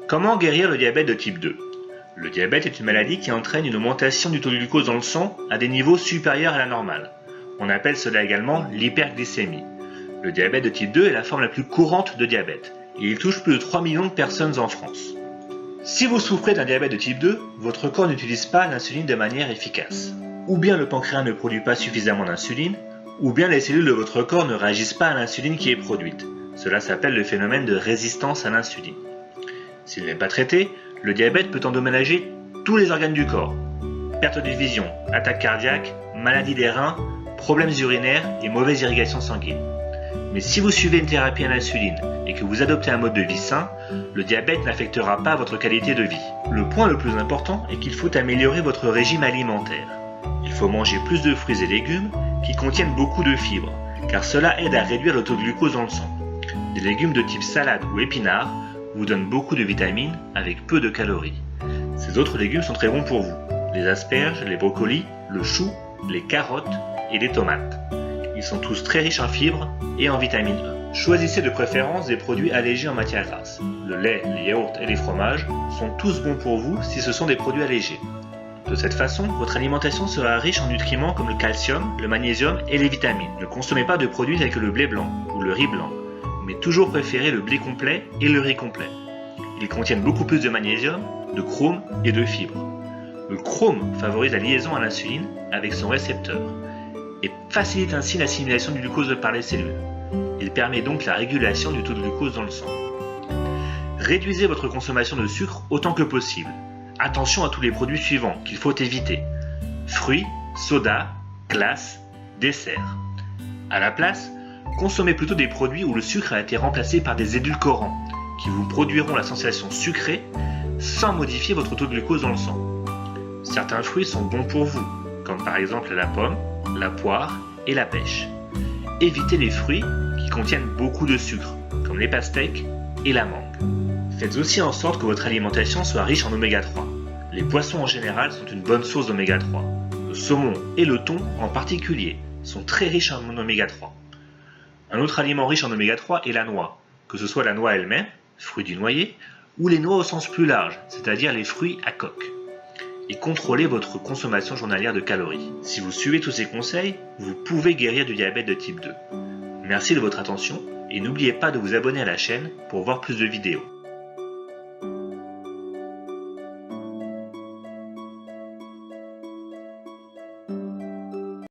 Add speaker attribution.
Speaker 1: Comment guérir le diabète de type 2? Le diabète est une maladie qui entraîne une augmentation du taux de glucose dans le sang à des niveaux supérieurs à la normale. On appelle cela également l'hyperglycémie. Le diabète de type 2 est la forme la plus courante de diabète et il touche plus de 3 millions de personnes en France. Si vous souffrez d'un diabète de type 2, votre corps n'utilise pas l'insuline de manière efficace. Ou bien le pancréas ne produit pas suffisamment d'insuline, ou bien les cellules de votre corps ne réagissent pas à l'insuline qui est produite. Cela s'appelle le phénomène de résistance à l'insuline. S'il n'est pas traité, le diabète peut endommager tous les organes du corps. Perte de vision, attaque cardiaque, maladie des reins, problèmes urinaires et mauvaise irrigation sanguine. Mais si vous suivez une thérapie à l'insuline et que vous adoptez un mode de vie sain, le diabète n'affectera pas votre qualité de vie. Le point le plus important est qu'il faut améliorer votre régime alimentaire. Il faut manger plus de fruits et légumes qui contiennent beaucoup de fibres, car cela aide à réduire le taux de glucose dans le sang. Des légumes de type salade ou épinards vous donnent beaucoup de vitamines avec peu de calories. Ces autres légumes sont très bons pour vous. Les asperges, les brocolis, le chou, les carottes et les tomates. Ils sont tous très riches en fibres et en vitamine E. Choisissez de préférence des produits allégés en matière grasse. Le lait, les yaourts et les fromages sont tous bons pour vous si ce sont des produits allégés. De cette façon, votre alimentation sera riche en nutriments comme le calcium, le magnésium et les vitamines. Ne consommez pas de produits tels que le blé blanc ou le riz blanc, mais toujours préférez le blé complet et le riz complet. Ils contiennent beaucoup plus de magnésium, de chrome et de fibres. Le chrome favorise la liaison à l'insuline avec son récepteur et facilite ainsi l'assimilation du glucose par les cellules. Il permet donc la régulation du taux de glucose dans le sang. Réduisez votre consommation de sucre autant que possible. Attention à tous les produits suivants qu'il faut éviter: fruits, soda, glace, dessert. À la place, consommez plutôt des produits où le sucre a été remplacé par des édulcorants qui vous produiront la sensation sucrée sans modifier votre taux de glucose dans le sang. Certains fruits sont bons pour vous, comme par exemple la pomme, la poire et la pêche. Évitez les fruits qui contiennent beaucoup de sucre, comme les pastèques et la mangue. Faites aussi en sorte que votre alimentation soit riche en oméga 3. Les poissons en général sont une bonne source d'oméga 3. Le saumon et le thon en particulier sont très riches en oméga 3. Un autre aliment riche en oméga 3 est la noix, que ce soit la noix elle-même, fruit du noyer, ou les noix au sens plus large, c'est-à-dire les fruits à coque. Et contrôlez votre consommation journalière de calories. Si vous suivez tous ces conseils, vous pouvez guérir du diabète de type 2. Merci de votre attention et n'oubliez pas de vous abonner à la chaîne pour voir plus de vidéos.